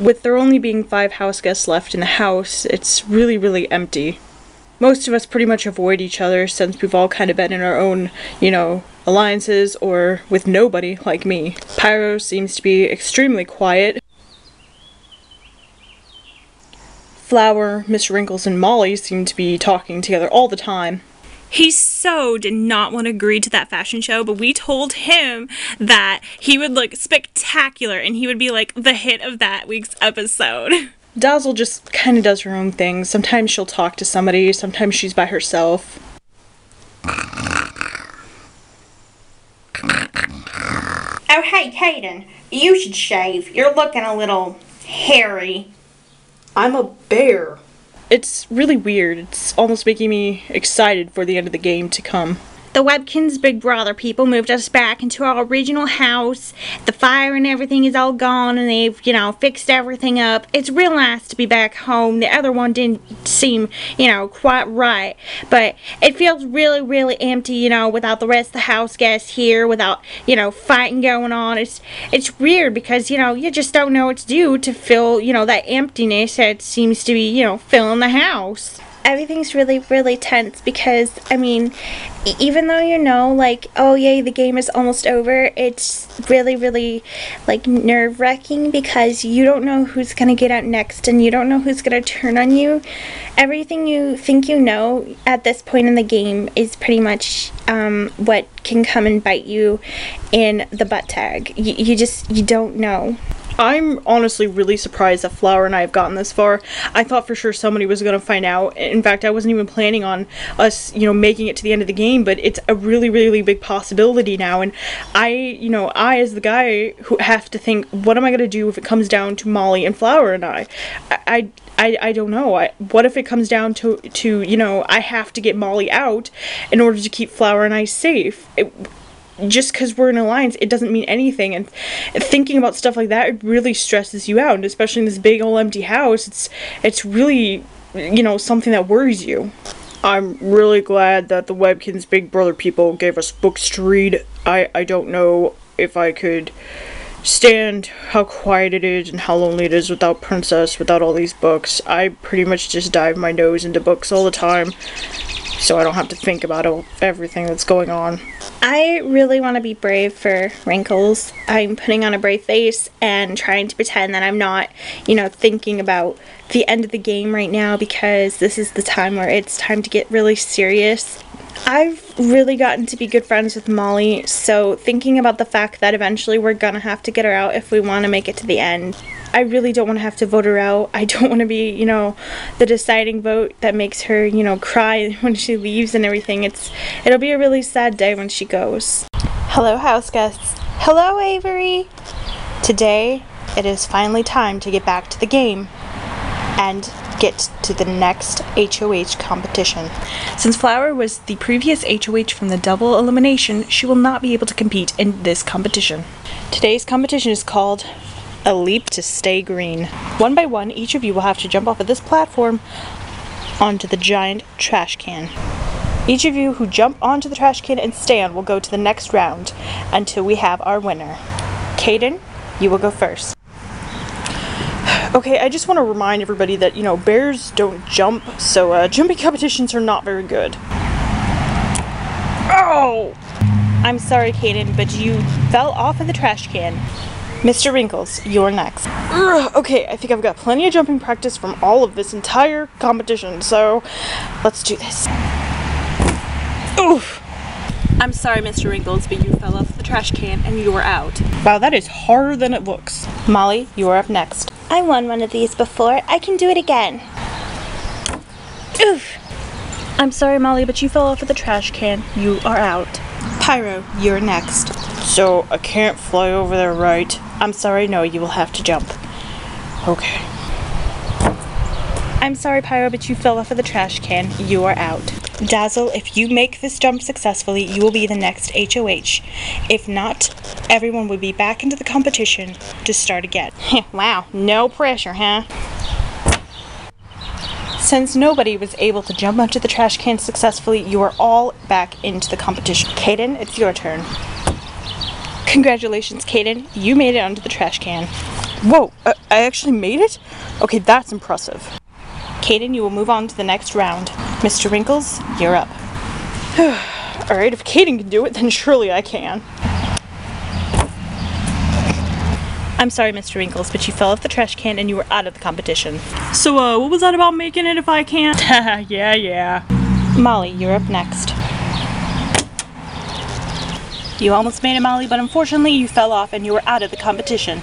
With there only being 5 house guests left in the house, it's really, really empty. Most of us pretty much avoid each other since we've all kind of been in our own, alliances or with nobody like me. Pyro seems to be extremely quiet. Flower, Miss Wrinkles, and Molly seem to be talking together all the time. He so did not want to agree to that fashion show, but we told him that he would look spectacular and he would be like the hit of that week's episode. Dazzle just kind of does her own thing. Sometimes she'll talk to somebody, sometimes she's by herself. Oh, hey, Kaden, you should shave. You're looking a little hairy. I'm a bear. It's really weird. It's almost making me excited for the end of the game to come. The Webkinz Big Brother people moved us back into our original house. The fire and everything is all gone and they've, fixed everything up. It's real nice to be back home. The other one didn't seem, quite right. But it feels really, really empty, without the rest of the house guests here, without, fighting going on. It's weird because, you just don't know what to do to fill, that emptiness that seems to be, filling the house. Everything's really, really tense because, even though oh yay, the game is almost over, it's really, really, nerve-wracking because you don't know who's gonna get out next and you don't know who's gonna turn on you. Everything you think you know at this point in the game is pretty much what can come and bite you in the butt tag. You don't know. I'm honestly really surprised that Flower and I have gotten this far. I thought for sure somebody was going to find out. In fact, I wasn't even planning on us, making it to the end of the game, but it's a really, really big possibility now. And I as the guy who have to think, what am I going to do if it comes down to Molly and Flower and I don't know. What if it comes down to I have to get Molly out in order to keep Flower and I safe? Just because we're in an alliance, it doesn't mean anything, and thinking about stuff like that, it really stresses you out, and especially in this big old empty house, it's really, something that worries you. I'm really glad that the Webkinz Big Brother people gave us books to read. I don't know if I could stand how quiet it is and how lonely it is without Princess, without all these books. I pretty much just dive my nose into books all the time, so I don't have to think about everything that's going on. I really want to be brave for Wrinkles. I'm putting on a brave face and trying to pretend that I'm not, thinking about the end of the game right now because this is the time where it's time to get really serious. I've really gotten to be good friends with Molly, so thinking about the fact that eventually we're gonna have to get her out if we want to make it to the end. I really don't want to have to vote her out. I don't want to be, the deciding vote that makes her, cry when she leaves and everything. It'll be a really sad day when she goes. Hello, house guests. Hello, Avery. Today, it is finally time to get back to the game and get to the next HOH competition. Since Flower was the previous HOH from the double elimination, she will not be able to compete in this competition. Today's competition is called A Leap to Stay Green. One by one, each of you will have to jump off of this platform onto the giant trash can. Each of you who jump onto the trash can and stand will go to the next round until we have our winner. Kaden, you will go first. Okay, I just want to remind everybody that, bears don't jump, so jumping competitions are not very good. Oh! I'm sorry, Kaden, but you fell off of the trash can. Mr. Wrinkles, you're next. Okay, I think I've got plenty of jumping practice from all of this entire competition, so let's do this. Oof! I'm sorry, Mr. Wrinkles, but you fell off the trash can and you're out. Wow, that is harder than it looks. Molly, you are up next. I won one of these before. I can do it again. Oof! I'm sorry, Molly, but you fell off of the trash can. You are out. Pyro, you're next. So, I can't fly over there, right? I'm sorry, no, you will have to jump. Okay. I'm sorry, Pyro, but you fell off of the trash can. You are out. Dazzle, if you make this jump successfully, you will be the next HOH. If not, everyone will be back into the competition to start again. Wow, no pressure, huh? Since nobody was able to jump onto the trash can successfully, you are all back into the competition. Kaden, it's your turn. Congratulations, Kaden. You made it onto the trash can. Whoa, I actually made it? Okay, that's impressive. Kaden, you will move on to the next round. Mr. Wrinkles, you're up. Alright, if Kaden can do it, then surely I can. I'm sorry, Mr. Wrinkles, but you fell off the trash can and you were out of the competition. So, what was that about making it if I can't? Yeah. Molly, you're up next. You almost made it, Molly, but unfortunately you fell off and you were out of the competition.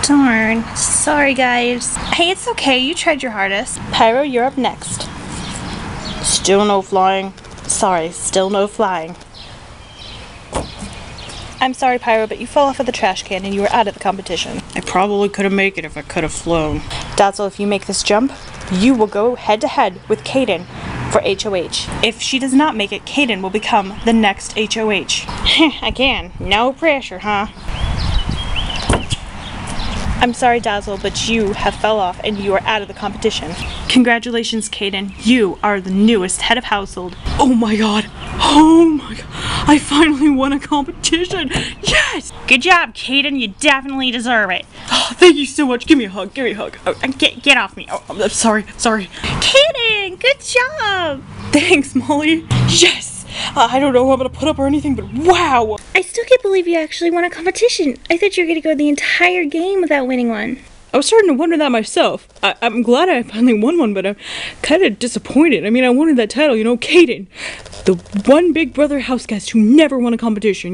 Darn. Sorry, guys. Hey, it's okay. You tried your hardest. Pyro, you're up next. Still no flying. Sorry, still no flying. I'm sorry, Pyro, but you fell off of the trash can and you were out of the competition. I probably could have made it if I could have flown. Dazzle, if you make this jump, you will go head-to-head with Kaden for HOH. If she does not make it, Kaden will become the next HOH. Again, no pressure, huh? I'm sorry, Dazzle, but you have fell off and you are out of the competition. Congratulations, Kaden. You are the newest head of household. Oh my god. I finally won a competition. Yes! Good job, Kaden. You definitely deserve it. Oh, thank you so much. Give me a hug. Oh, Get off me. oh, I'm sorry. Kaden, good job. Thanks, Molly. Yes! I don't know who I'm gonna put up or anything, but wow! I still can't believe you actually won a competition. I thought you were going to go the entire game without winning one. I was starting to wonder that myself. I'm glad I finally won one, but I'm kind of disappointed. I mean, I wanted that title, Kaden. The one big brother house guest who never won a competition,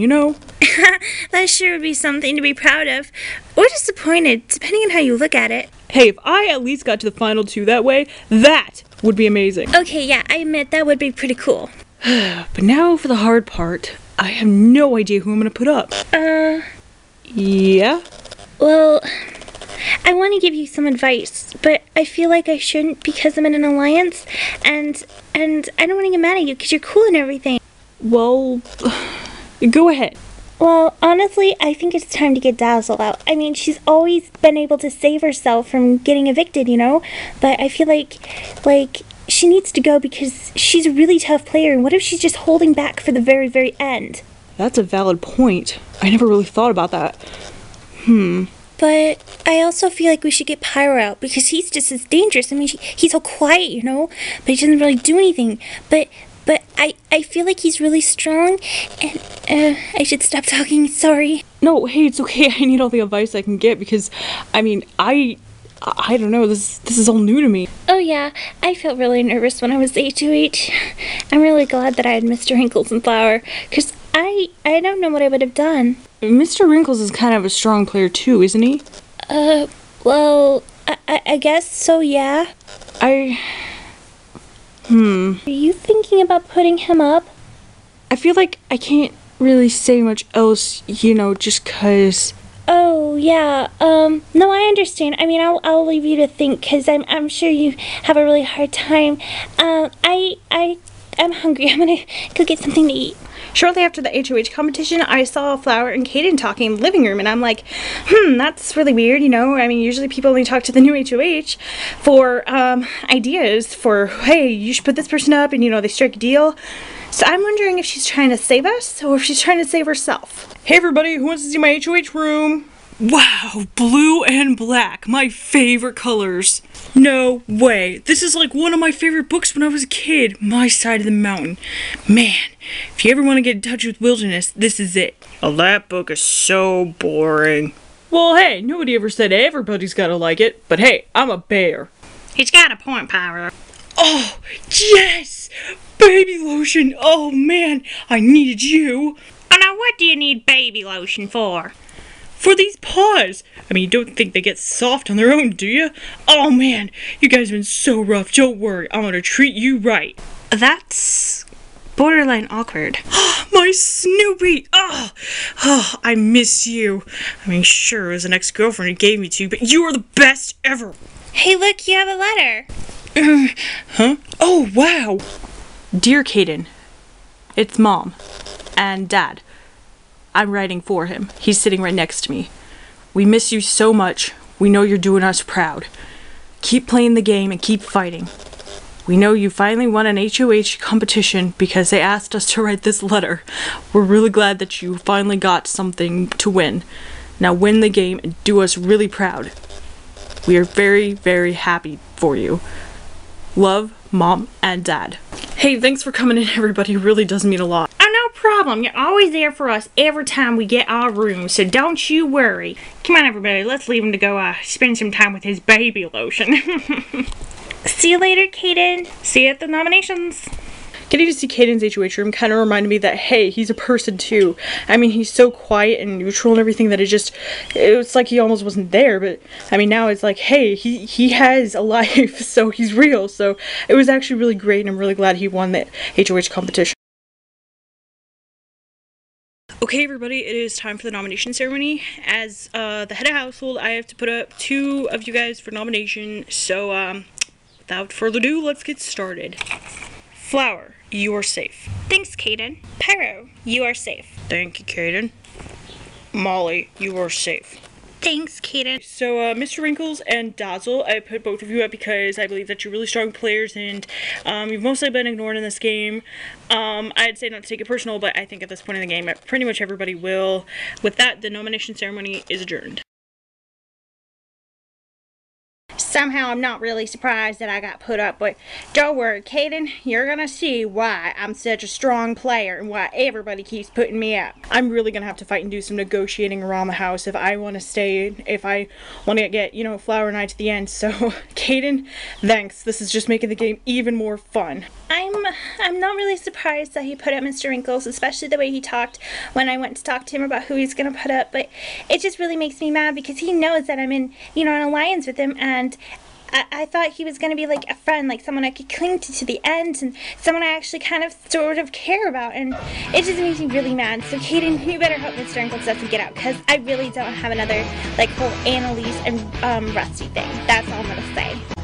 That sure would be something to be proud of. Or disappointed, depending on how you look at it. Hey, if I at least got to the final two that way, that would be amazing. Okay, yeah, I admit that would be pretty cool. But now for the hard part. I have no idea who I'm gonna put up. Yeah? Well, I want to give you some advice, but I feel like I shouldn't because I'm in an alliance, and I don't want to get mad at you because you're cool and everything. Well, go ahead. Well, honestly, I think it's time to get Dazzle out. I mean, she's always been able to save herself from getting evicted, But I feel like she needs to go because she's a really tough player, and what if she's just holding back for the very, very end? That's a valid point. I never really thought about that. But I also feel like we should get Pyro out because he's just as dangerous. I mean, he's so quiet, but he doesn't really do anything. But I feel like he's really strong, and I should stop talking. Sorry. No, hey, it's okay. I need all the advice I can get because, I mean, I don't know. This is all new to me. Oh yeah, I felt really nervous when I was HOH. I'm really glad that I had Mr. Wrinkles and Flower, because I don't know what I would have done. Mr. Wrinkles is kind of a strong player too, isn't he? Well, I guess so, yeah. Are you thinking about putting him up? I feel like I can't really say much else, just 'cause... Oh, yeah, no, I understand. I mean, I'll leave you to think, because I'm sure you have a really hard time. I'm hungry. I'm gonna go get something to eat. Shortly after the HOH competition, I saw Flower and Kaden talking in the living room, and I'm like, that's really weird, I mean, usually people only talk to the new HOH for, ideas for, hey, you should put this person up, and, they strike a deal. So I'm wondering if she's trying to save us, or if she's trying to save herself. Hey everybody, who wants to see my HOH room? Wow, blue and black, my favorite colors. No way, this is like one of my favorite books when I was a kid, My Side of the Mountain. Man, if you ever want to get in touch with wilderness, this is it. Oh, that book is so boring. Well, hey, nobody ever said everybody's gotta like it, but hey, I'm a bear. He's got a point, Pyro. Oh, yes! Baby lotion! Oh man, I needed you! Oh, now what do you need baby lotion for? For these paws! I mean, you don't think they get soft on their own, do you? Oh man, you guys have been so rough. Don't worry, I'm gonna treat you right. That's borderline awkward. My Snoopy! Oh, I miss you. I mean, sure, it was an ex-girlfriend who gave me to you, but you are the best ever! Hey, look, you have a letter. Huh? Oh, wow! Dear Kaden, it's Mom and Dad. I'm writing for him. He's sitting right next to me. We miss you so much. We know you're doing us proud. Keep playing the game and keep fighting. We know you finally won an HOH competition because they asked us to write this letter. We're really glad that you finally got something to win. Now win the game and do us really proud. We are very, very happy for you. Love, Mom and Dad. Hey, thanks for coming in, everybody. It really does mean a lot. Oh, no problem. You're always there for us every time we get our room, so don't you worry. Come on, everybody. Let's leave him to go spend some time with his baby lotion. See you later, Kaden. See you at the nominations. Getting to see Caden's HOH room kind of reminded me that, hey, he's a person too. I mean, he's so quiet and neutral and everything that it's like he almost wasn't there. But, I mean, now it's like, hey, he has a life, so he's real. So it was actually really great, and I'm really glad he won that HOH competition. Okay, everybody, it is time for the nomination ceremony. As the head of household, I have to put up 2 of you guys for nomination. So, without further ado, let's get started. Flower, you are safe. Thanks, Kaden. Pyro, you are safe. Thank you, Caden. Molly, you are safe. Thanks, Kaden. So, Mr. Wrinkles and Dazzle, I put both of you up because I believe that you're really strong players, and you've mostly been ignored in this game. I'd say not to take it personal, but I think at this point in the game, pretty much everybody will. With that, the nomination ceremony is adjourned. Somehow I'm not really surprised that I got put up, but don't worry, Kaden, you're gonna see why I'm such a strong player and why everybody keeps putting me up. I'm really gonna have to fight and do some negotiating around the house if I want to stay, if I want to get, you know, Flower and I to the end. So, Caden, thanks. This is just making the game even more fun. I'm not really surprised that he put up Mr. Wrinkles, especially the way he talked when I went to talk to him about who he's gonna put up, but it just really makes me mad because he knows that I'm in, you know, an alliance with him, and I thought he was going to be like a friend, like someone I could cling to the end, and someone I actually kind of sort of care about, and it just makes me really mad. So Kaden, you better hope Mr. Wrinkles doesn't get out, because I really don't have another like whole Annalise and Rusty thing. That's all I'm going to say.